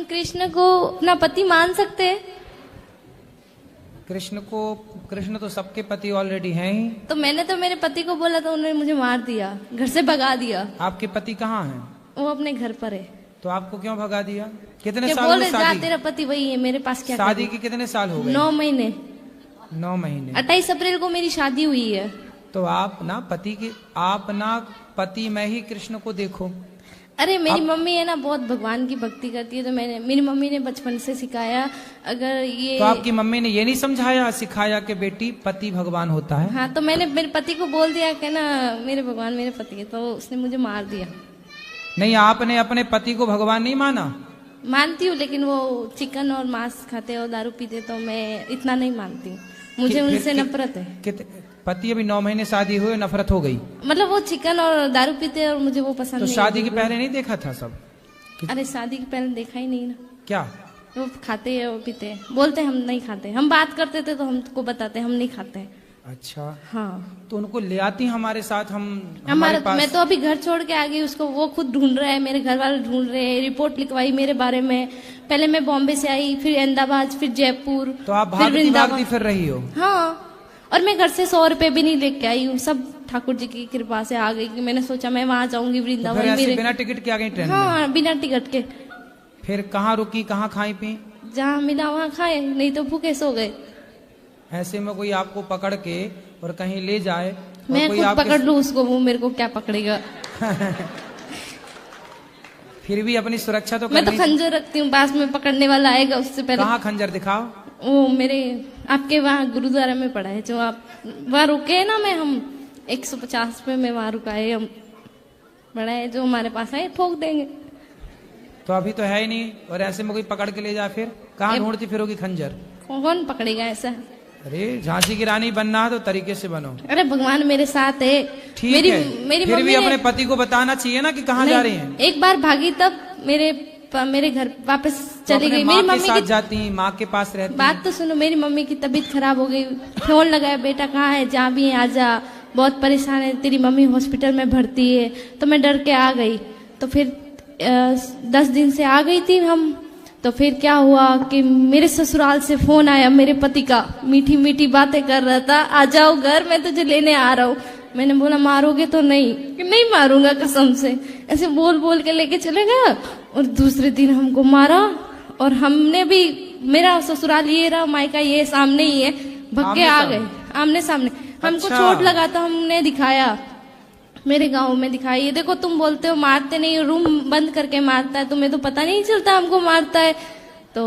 कृष्ण को अपना पति मान सकते हैं? कृष्ण तो सबके पति ऑलरेडी हैं ही। तो मैंने तो मेरे पति को बोला तो उन्होंने मुझे मार दिया, घर से भगा दिया। आपके पति कहाँ हैं? वो अपने घर पर है। तो आपको क्यों भगा दिया? कितने क्या साल बोल हुए रहे? शादी? तेरा पति वही है, मेरे पास क्या शादी के कितने साल हो गए? 9 महीने। 9 महीने। 28 अप्रैल को मेरी शादी हुई है। तो आप ना पति में ही कृष्ण को देखो। अरे मेरी मम्मी है ना बहुत भगवान की भक्ति करती है, तो मेरी मम्मी ने बचपन से सिखाया। अगर ये तो आपकी मम्मी ने ये नहीं समझाया सिखाया कि बेटी पति भगवान होता है? हाँ, तो मैंने मेरे पति को बोल दिया कि ना मेरे भगवान मेरे पति है, तो उसने मुझे मार दिया। नहीं, आपने अपने पति को भगवान नहीं माना? मानती हूँ, लेकिन वो चिकन और मांस खाते और दारू पीते, तो मैं इतना नहीं मानती हूँ। मुझे उनसे नफरत है। पति अभी 9 महीने शादी हुए, नफरत हो गई? मतलब वो चिकन और दारू पीते और मुझे वो पसंद तो नहीं। शादी के पहले नहीं देखा था सब? अरे शादी के पहले देखा ही नहीं ना। क्या वो खाते हैं और पीते हैं, बोलते हम नहीं खाते। हम बात करते थे तो हमको बताते हम नहीं खाते हैं। अच्छा। हाँ, तो उनको ले आती हमारे साथ, हमारे पास। मैं तो अभी घर छोड़ के आ गई उसको, वो खुद ढूंढ रहा है, मेरे घर वाले ढूंढ रहे हैं। रिपोर्ट लिखवाई मेरे बारे में। पहले मैं बॉम्बे से आई, फिर अहमदाबाद, फिर जयपुर। तो आप भागती फिर रही हो? हाँ, और मैं घर से 100 रुपए भी नहीं लेके आई हूँ, सब ठाकुर जी की कृपा से आ गई। कि मैंने सोचा मैं वहां जाऊंगी वृंदावन। तो ऐसे बिना टिकट के आ गई ट्रेन में? हाँ, बिना टिकट के। फिर कहाँ रुकी, कहाँ खाई पी? जहाँ मिला वहाँ खाए, नहीं तो भूखे सो गए। ऐसे में कोई आपको पकड़ के और कहीं ले जाए, मैं कोई खुद आपके... पकड़ लूँ उसको, वो मेरे को क्या पकड़ेगा? फिर भी अपनी सुरक्षा तो मैं तो खंजर रखती हूँ, पास में पकड़ने वाला आएगा उससे पहले। कहाँ खंजर दिखाओ? वो मेरे आपके वहाँ गुरुद्वारा में पड़ा है, जो आप वहाँ रुके है ना। हम 150 पे में वहाँ रुका है, हम बड़ा है, जो हमारे पास है ठोक देंगे। तो अभी तो है ही नहीं, और ऐसे में कोई पकड़ के ले जाए फिर कहाँ ढूंढती फिरोगी खंजर? कौन पकड़ेगा ऐसा? अरे झांसी की रानी बनना है तो तरीके से बनो। अरे भगवान मेरे साथ है। ठीक मेरी है, मेरी फिर भी मम्मी अपने पति को बताना चाहिए ना कि कहाँ जा रही हैं। एक बार भागी तब मेरे घर वापस चली गई। मेरी मम्मी के साथ जाती, माँ के पास रहती। बात तो सुनो, मेरी मम्मी की तबीयत खराब हो गई। फोन लगाया, बेटा कहाँ है, जहाँ भी है आजा, बहुत परेशान है, तेरी मम्मी हॉस्पिटल में भर्ती है। तो मैं डर के आ गई। तो फिर 10 दिन से आ गई थी हम। तो फिर क्या हुआ कि मेरे ससुराल से फोन आया मेरे पति का, मीठी मीठी बातें कर रहा था, आ जाओ घर, मैं तुझे लेने आ रहा हूँ। मैंने बोला मारोगे तो? नहीं, कि नहीं मारूंगा कसम से। ऐसे बोल बोल के लेके चले गया, और दूसरे दिन हमको मारा। और हमने भी, मेरा ससुराल ये रहा, मायका ये सामने ही है, भग के आ गए आमने सामने। हमको चोट लगा तो हमने दिखाया, मेरे गांव में दिखाई। ये देखो, तुम बोलते हो मारते नहीं, रूम बंद करके मारता है, तुम्हें तो पता नहीं चलता हमको मारता है। तो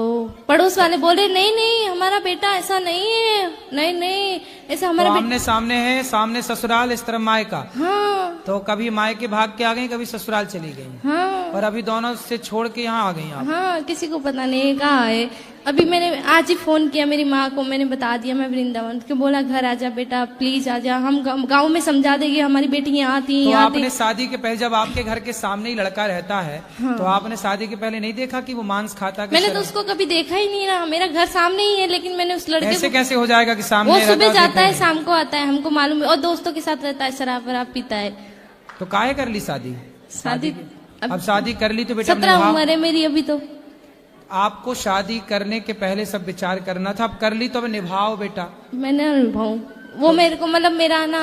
पड़ोस वाले बोले नहीं नहीं हमारा बेटा ऐसा नहीं है, नहीं नहीं ऐसा हमारा तो आमने सामने है, सामने ससुराल, इस तरफ मायका। हाँ, तो कभी मायके भाग के आ गई, कभी ससुराल चली गई। हाँ, और अभी दोनों से छोड़ के यहाँ आ गई आप? हाँ, किसी को पता नहीं कहाँ है। अभी मैंने आज ही फोन किया मेरी माँ को, मैंने बता दिया मैं वृंदावन के। बोला घर आजा बेटा, प्लीज आजा, हम गांव में समझा देंगे, हमारी बेटी यहाँ थी। तो आपने शादी के पहले, जब आपके घर के सामने ही लड़का रहता है, हाँ, तो आपने शादी के पहले नहीं देखा कि वो मांस खाता? मैंने तो उसको कभी देखा ही नहीं ना, मेरा घर सामने ही है, लेकिन मैंने उस लड़के ऐसे कैसे हो जाएगा कि सामने? वो सुबह जाता है, शाम को आता है, हमको मालूम है, और दोस्तों के साथ रहता है, शराब वराब पीता है। तो काहे कर ली शादी? शादी अब शादी कर ली तो बेटा 17 उम्र है मेरी अभी। तो आपको शादी करने के पहले सब विचार करना था, अब कर ली तो अब निभाओ बेटा। मैंने निभाऊं, वो मेरे को मतलब मेरा ना,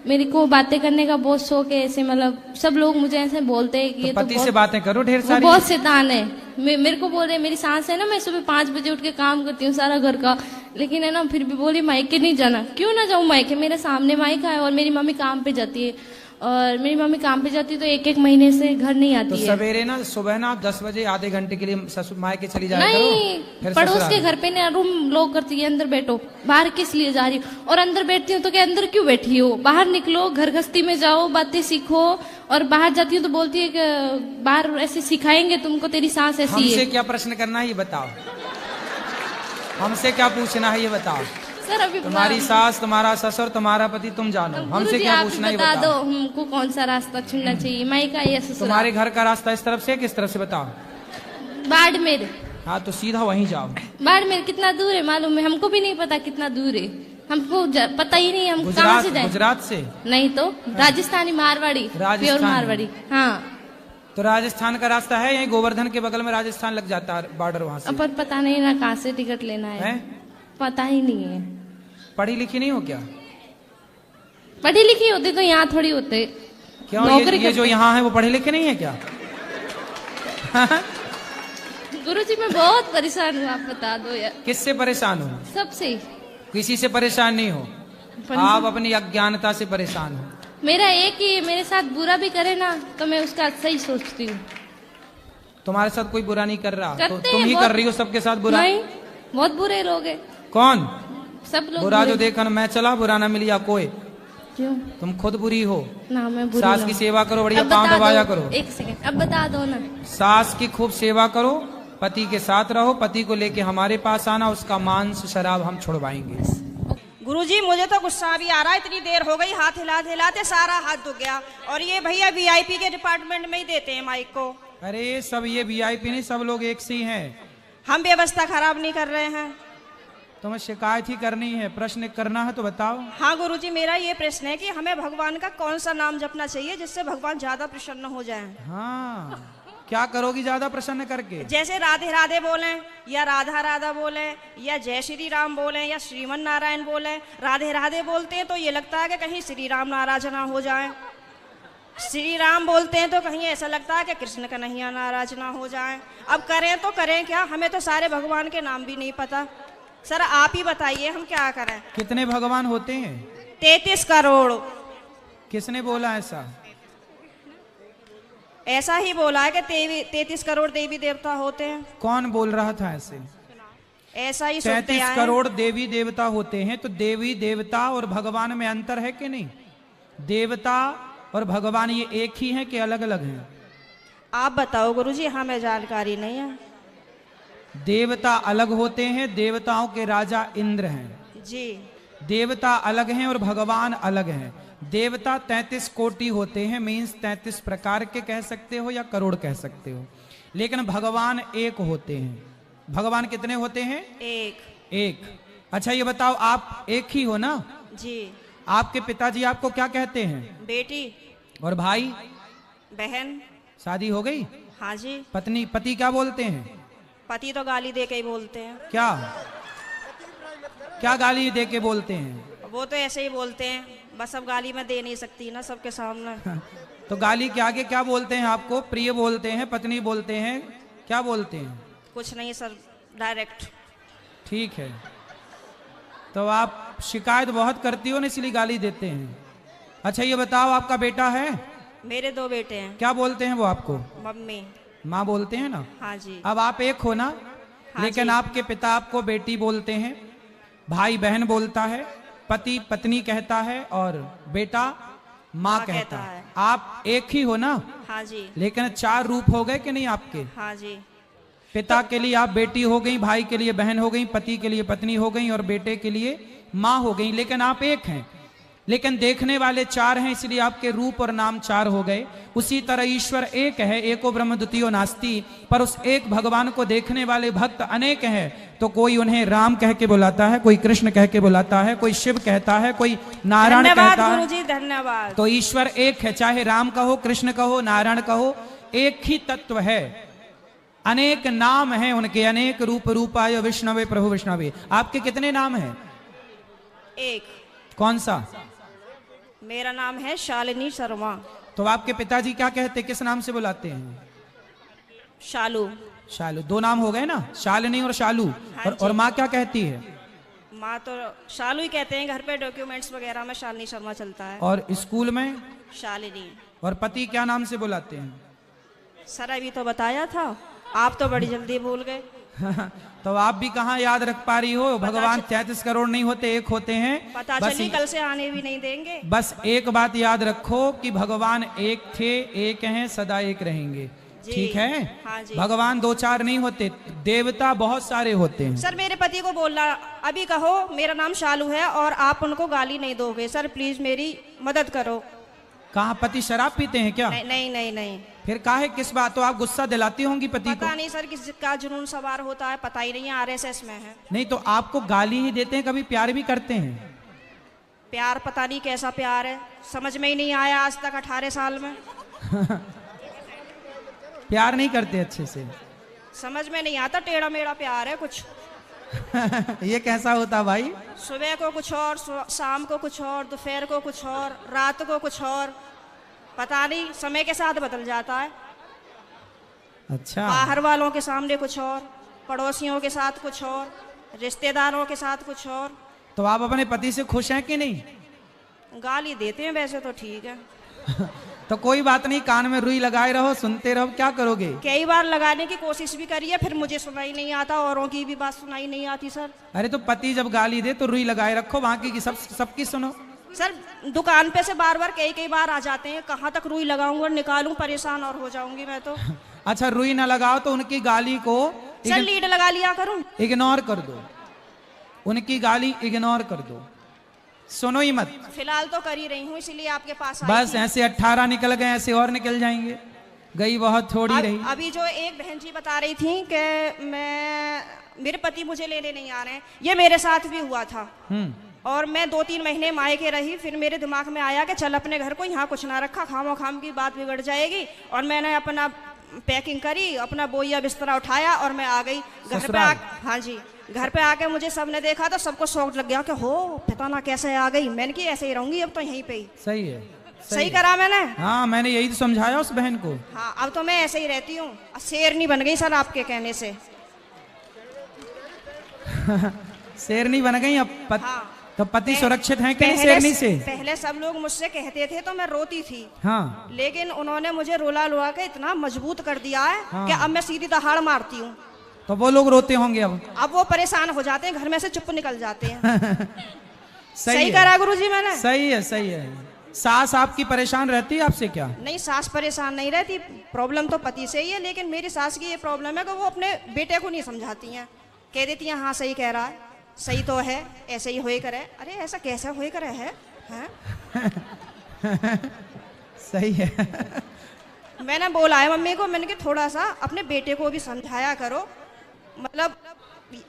मेरे को बातें करने का बहुत शौक है। ऐसे मतलब सब लोग मुझे ऐसे बोलते हैं कि तो ये पति तो से बातें करो ढेर सारी। बहुत शैतान है। मेरे को बोल रहे, मेरी सास है ना, मैं सुबह 5 बजे उठ के काम करती हूँ सारा घर का, लेकिन है ना फिर भी बोली मायके नहीं जाना। क्यों ना जाऊँ मायके, मेरे सामने मायका है, और मेरी मम्मी काम पे जाती है, और मेरी मम्मी काम पे जाती है तो 1-1 महीने से घर नहीं आती तो है। सवेरे ना, सुबह ना 10 बजे आधे घंटे के लिए ससुर मायके चली जाए नहीं, पड़ोस के घर पे ना रूम लॉक करती है, अंदर बैठो, बाहर किस लिए जा रही हो? और अंदर बैठती हूँ तो क्या अंदर क्यों बैठी हो, बाहर निकलो, घर गृहस्थी में जाओ, बातें सीखो। और बाहर जाती हूँ तो बोलती है कि बाहर ऐसे सिखाएंगे तुमको, तेरी सास ऐसी है। हमसे क्या प्रश्न करना है ये बताओ, हमसे क्या पूछना है ये बताओ। सर अभी तुम्हारी सास, तुम्हारा ससुर, तुम्हारा पति, तुम जानो, हमसे क्या पूछना है बता दो, हमको कौन सा रास्ता चुनना चाहिए, मायका या ससुराल? तुम्हारे घर का रास्ता इस तरफ से किस तरफ से बताओ? बाड़मेर। हाँ तो सीधा वहीं जाओ। बाड़मेर कितना दूर है मालूम है? हमको भी नहीं पता कितना दूर है, हमको पता ही नहीं, हम कहाँ से जाए? गुजरात से? नहीं तो राजस्थानी मारवाड़ी, प्योर मारवाड़ी। हाँ तो राजस्थान का रास्ता है, यही गोवर्धन के बगल में राजस्थान लग जाता है बॉर्डर, वहां से। अपन पता नहीं ना कहाँ से टिकट लेना है, पता ही नहीं है। पढ़ी लिखी नहीं हो क्या? पढ़ी लिखी होती तो यहाँ थोड़ी होते। क्यों? ये जो यहाँ है वो पढ़े लिखे नहीं है क्या? गुरुजी मैं बहुत परेशान हूँ, आप बता दो यार। किससे परेशान हो? सबसे। किसी से परेशान नहीं हो, आप अपनी अज्ञानता से परेशान हो। मेरा एक ही, मेरे साथ बुरा भी करे ना तो मैं उसका अच्छा ही सोचती हूँ। तुम्हारे साथ कोई बुरा नहीं कर रहा, तो तुम ही बहुत, कर रही हो सबके साथ बुरा। नहीं, बहुत बुरे लोग हैं। कौन? सब लोग बुरा जो देखा ना मैं चला, बुरा ना मिलिया कोई। क्यों? तुम खुद बुरी हो ना, मैं बुरी सास की सेवा करो, बढ़िया पाँव दबाया करो। एक सेकंड, अब बता दो ना। सास की खूब सेवा करो, पति के साथ रहो, पति को लेके हमारे पास आना, उसका मांस शराब हम छुड़वाएंगे। गुरुजी मुझे तो गुस्सा भी आ रहा है, इतनी देर हो गई, हाथ हिलाते हिलाते सारा हाथ दुख गया। और ये भैया वीआईपी के डिपार्टमेंट में ही देते हैं माइक को। अरे सब ये वीआईपी नहीं, सब लोग एक से ही हैं। हम व्यवस्था खराब नहीं कर रहे हैं। तुम्हें शिकायत ही करनी है, प्रश्न करना है तो बताओ। हाँ गुरुजी, मेरा ये प्रश्न है कि हमें भगवान का कौन सा नाम जपना चाहिए जिससे भगवान ज्यादा प्रसन्न हो जाए? हाँ, क्या करोगी ज्यादा प्रसन्न करके? जैसे राधे राधे बोलें, या राधा राधा बोलें, या जय श्री राम बोलें, या श्रीमन नारायण बोलें। राधे राधे बोलते हैं तो ये लगता है कि कहीं श्री राम नाराज ना हो जाए। श्री राम बोलते हैं तो कहीं ऐसा लगता है कि कृष्ण कन्हैया नाराज ना हो जाए। अब करें तो करें क्या? हमें तो सारे भगवान के नाम भी नहीं पता। सर आप ही बताइए हम क्या करें? कितने भगवान होते हैं? 33 करोड़। किसने बोला ऐसा? ऐसा ही बोला है कि 33 करोड़ देवी देवता होते हैं। कौन बोल रहा था ऐसे? ऐसा ही सुनते 33 आए। करोड़ देवी देवता होते हैं, तो देवी देवता और भगवान में अंतर है कि नहीं? देवता और भगवान ये एक ही हैं कि अलग अलग हैं? आप बताओ गुरुजी, हमें जानकारी नहीं है। देवता अलग होते हैं, देवताओं के राजा इंद्र हैं जी। देवता अलग हैं और भगवान अलग हैं। देवता 33 कोटि होते हैं, मीन्स 33 प्रकार के कह सकते हो या करोड़ कह सकते हो, लेकिन भगवान एक होते हैं। भगवान कितने होते हैं? एक। अच्छा ये बताओ, आप एक ही हो ना? जी। आपके पिताजी आपको क्या कहते हैं? बेटी। और भाई? बहन। शादी हो गई? हाँ जी। पति क्या बोलते हैं? पति तो गाली दे के ही बोलते हैं। क्या गाली दे के बोलते हैं? वो तो ऐसे ही बोलते हैं, बस अब गाली मैं दे नहीं सकती ना सबके सामने। तो गाली के आगे क्या बोलते हैं आपको? प्रिय बोलते हैं, पत्नी बोलते हैं, क्या बोलते हैं? कुछ नहीं सर, डायरेक्ट। ठीक है, तो आप शिकायत बहुत करती हो ना, इसलिए गाली देते हैं। अच्छा ये बताओ, आपका बेटा है? मेरे 2 बेटे हैं। क्या बोलते हैं वो आपको? मम्मी। माँ बोलते हैं ना? हाँ जी। अब आप एक हो ना? हाँ लेकिन जी। आपके पिता आपको बेटी बोलते हैं, भाई बहन बोलता है, पति पत्नी कहता है और बेटा माँ कहता है। आप एक ही हो ना? हाँ जी। लेकिन 4 रूप हो गए कि नहीं आपके? हाँ जी। पिता के लिए आप बेटी हो गई, भाई के लिए बहन हो गई, पति के लिए पत्नी हो गई और बेटे के लिए माँ हो गई, लेकिन आप एक हैं। लेकिन देखने वाले 4 हैं, इसलिए आपके रूप और नाम 4 हो गए। उसी तरह ईश्वर एक है, एको ब्रह्म द्वितीयो नास्ति, पर उस एक भगवान को देखने वाले भक्त अनेक हैं। तो कोई उन्हें राम कह के बुलाता है, कोई कृष्ण कह के बुलाता है, कोई शिव कहता है, कोई नारायण कहता है। गुरुजी धन्यवाद। तो ईश्वर एक है, चाहे राम कहो, कृष्ण कहो, नारायण कहो, एक ही तत्व है। अनेक नाम हैं उनके, अनेक रूप रूपाय विष्णवे प्रभु विष्णवे। आपके कितने नाम हैं? एक। कौन सा? मेरा नाम है शालिनी शर्मा। तो आपके पिताजी क्या कहते, किस नाम से बुलाते हैं? शालू। शालू। 2 नाम हो गए ना, शालिनी और शालू। हाँ और माँ क्या कहती है? माँ तो शालू ही कहते हैं, घर पे डॉक्यूमेंट्स वगैरह में शालिनी शर्मा चलता है। और स्कूल में? शालिनी। और पति क्या नाम से बुलाते हैं? सर अभी तो बताया था, आप तो बड़ी जल्दी भूल गए। तो आप भी कहाँ याद रख पा रही हो? भगवान 33 करोड़ नहीं होते, एक होते हैं। पता चली कल से आने भी नहीं देंगे। बस एक बात याद रखो कि भगवान एक थे, एक हैं, सदा एक रहेंगे। ठीक है? हाँ जी। भगवान 2-4 नहीं होते, देवता बहुत सारे होते हैं। सर मेरे पति को बोलना, अभी कहो मेरा नाम शालू है और आप उनको गाली नहीं दोगे। सर प्लीज मेरी मदद करो। कहाँ पति शराब पीते हैं क्या? नहीं नहीं नहीं, नहीं। फिर काहे किस बात? तो आप गुस्सा दिलाती होंगी पति को? पता नहीं सर किसका जुनून सवार होता है, पता ही नहीं है, RSS में है। नहीं तो आपको गाली ही देते हैं, कभी प्यार भी करते हैं? प्यार पता नहीं कैसा प्यार है, समझ में ही नहीं आया आज तक 18 साल में। प्यार नहीं करते अच्छे से। समझ में नहीं आता, टेढ़ा मेढ़ा प्यार है कुछ। ये कैसा होता भाई? सुबह को कुछ और, शाम को कुछ और, दोपहर को कुछ और, रात को कुछ और, पता नहीं, समय के साथ बदल जाता है। अच्छा। बाहर वालों के सामने कुछ और, पड़ोसियों के साथ कुछ और, रिश्तेदारों के साथ कुछ और। तो आप अपने पति से खुश हैं कि नहीं? गाली देते हैं वैसे तो ठीक है। तो कोई बात नहीं, कान में रुई लगाए रहो, सुनते रहो, क्या करोगे? कई बार लगाने की कोशिश भी करी है, फिर मुझे सुनाई नहीं आता, औरों की भी बात सुनाई नहीं आती सर। अरे तो पति जब गाली दे तो रुई लगाए रखो, बाकी की सबकी सुनो। सर दुकान पे से बार बार कई बार आ जाते हैं, कहाँ तक रुई लगाऊंगा और निकालूं, परेशान और हो जाऊंगी मैं तो। अच्छा, रुई ना लगाओ तो उनकी गाली को सर लीड लगा लिया करूं? इग्नोर कर दो, उनकी गाली इग्नोर कर दो, सुनो ही मत। फिलहाल तो कर ही रही हूँ, इसीलिए आपके पास आई बस थी। ऐसे 18 निकल गए, ऐसे और निकल जाएंगे, गई बहुत थोड़ी रही। अभी जो एक बहन जी बता रही थी कि मेरे पति मुझे लेने नहीं आ रहे हैं, ये मेरे साथ भी हुआ था। और मैं 2-3 महीने मायके रही, फिर मेरे दिमाग में आया कि चल अपने घर को, यहाँ कुछ ना रखा, खामो खाम की बात बिगड़ जाएगी। और मैंने अपना पैकिंग करी, अपना बोइया बिस्तरा उठाया और मैं आ गई घर पे। हाँ जी, घर पे आके मुझे सबने देखा तो सबको शौक लग गया कि हो पता ना कैसे आ गई। मैंने कि ऐसे ही रहूंगी अब तो यहीं पे ही। सही है, सही करा मैंने। हाँ, मैंने यही तो समझाया उस बहन को। हाँ, अब तो मैं ऐसे ही रहती हूँ, शेरनी बन गई सर आपके कहने से। शेरनी बन गई अब हाँ। तो पति सुरक्षित हैं कि नहीं शेरनी से? पहले सब लोग मुझसे कहते थे तो मैं रोती थी। हाँ। लेकिन उन्होंने मुझे रुला लुआ के इतना मजबूत कर दिया है हाँ। कि अब मैं सीधी दहाड़ मारती हूँ। तो वो लोग रोते होंगे अब वो परेशान हो जाते हैं, घर में से चुप निकल जाते हैं। सही करा गुरुजी मैंने? सही है, सही है। सास आपकी परेशान रहती है आपसे क्या? नहीं, सास परेशान नहीं रहती, प्रॉब्लम तो पति से ही है। लेकिन मेरी सास की ये प्रॉब्लम है कि वो अपने बेटे को नहीं समझाती हैं, कह देती हैं हाँ सही कह रहा है, सही तो है, ऐसे ही होए करे। अरे ऐसा कैसा होए करे है? सही है। मैंने बोला है मम्मी को, मैंने कि थोड़ा सा अपने बेटे को भी समझाया करो, मतलब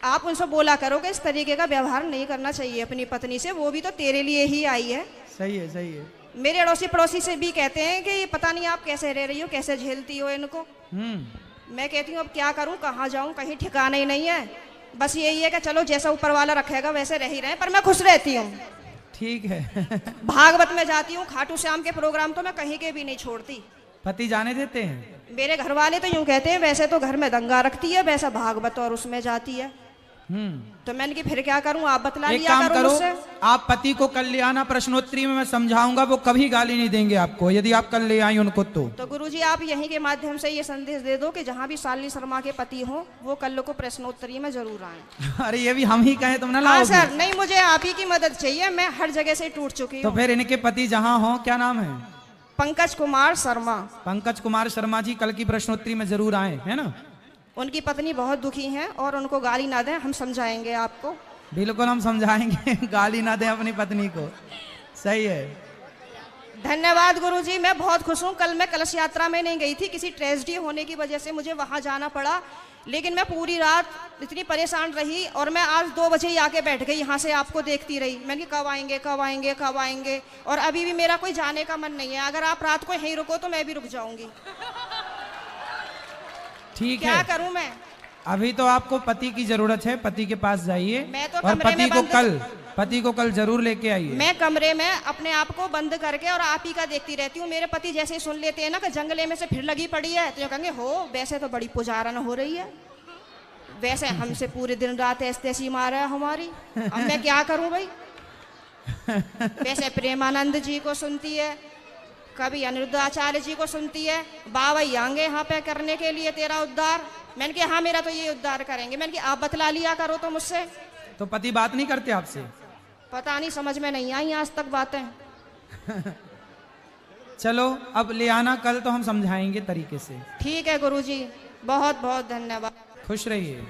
आप उनसे बोला करो कि इस तरीके का व्यवहार नहीं करना चाहिए अपनी पत्नी से, वो भी तो तेरे लिए ही आई है। सही है, सही है। मेरे अड़ोसी पड़ोसी से भी कहते हैं कि ये पता नहीं आप कैसे रह रही हो, कैसे झेलती हो इनको। मैं कहती हूँ अब क्या करूँ, कहाँ जाऊँ, कहीं ठिकाना ही नहीं है। बस यही है कि चलो जैसा ऊपर वाला रखेगा वैसे रह ही रहे, पर मैं खुश रहती हूँ। ठीक है। भागवत में जाती हूँ, खाटू श्याम के प्रोग्राम तो मैं कहीं के भी नहीं छोड़ती। पति जाने देते हैं? मेरे घर वाले तो यूं कहते हैं वैसे तो घर में दंगा रखती है, वैसा भागवत और उसमें जाती है। तो मैंने कि फिर क्या करूं, आप बतला एक लिया काम करो करो, मुझसे। आप पति को कल ले आना, प्रश्नोत्तरी में मैं समझाऊंगा, वो कभी गाली नहीं देंगे आपको यदि आप कल ले आई उनको। तो गुरुजी आप यहीं के माध्यम से ये संदेश दे दो कि जहाँ भी शालिनी शर्मा के पति हो वो कल को प्रश्नोत्तरी में जरूर आए। अरे ये भी हम ही कहें तुम ना हाँ लाओगे? सर, नहीं मुझे आप ही की मदद चाहिए, मैं हर जगह से टूट चुकी तो हूँ। फिर इनके पति जहाँ हो, क्या नाम है? पंकज कुमार शर्मा। पंकज कुमार शर्मा जी कल की प्रश्नोत्तरी में जरूर आए, है ना? उनकी पत्नी बहुत दुखी हैं और उनको गाली ना दें, हम समझाएंगे आपको। बिल्कुल हम समझाएंगे। गाली ना दें अपनी पत्नी को। सही है। धन्यवाद गुरुजी, मैं बहुत खुश हूँ। कल मैं कलश यात्रा में नहीं गई थी, किसी ट्रेजेडी होने की वजह से मुझे वहां जाना पड़ा। लेकिन मैं पूरी रात इतनी परेशान रही और मैं आज 2 बजे ही आके बैठ गई, यहाँ से आपको देखती रही। मैंने कहा कब आएंगे कब आएंगे कब आएंगे, और अभी भी मेरा कोई जाने का मन नहीं है। अगर आप रात को यहीं रुको तो मैं भी रुक जाऊंगी। ठीक है, क्या करूं मैं? अभी तो आपको पति की जरूरत है, पति के पास जाइए मैं तो और कमरे में पति को कल जरूर लेके आइए। मैं कमरे में अपने आप को बंद करके और आप ही का देखती रहती हूँ। मेरे पति जैसे ही सुन लेते हैं ना कि जंगले में से फिर लगी पड़ी है, तो कहेंगे हो वैसे तो बड़ी पुजारन हो रही है, वैसे हमसे पूरे दिन रात ऐसी मारा है हमारी। अब मैं क्या करूं भाई? वैसे प्रेमानंद जी को सुनती है, कभी अनिरुद्धाचार्य जी को सुनती है, बाबा आएंगे यहाँ पे करने के लिए तेरा उद्धार। मैंने कहा हाँ मेरा तो ये उद्धार करेंगे। मैंने कहा आप बतला लिया करो तो मुझसे। तो पति बात नहीं करते आपसे? पता नहीं, समझ में नहीं आई आज तक बातें। चलो अब ले आना कल, तो हम समझाएंगे तरीके से। ठीक है गुरुजी, बहुत बहुत धन्यवाद। खुश रहिए।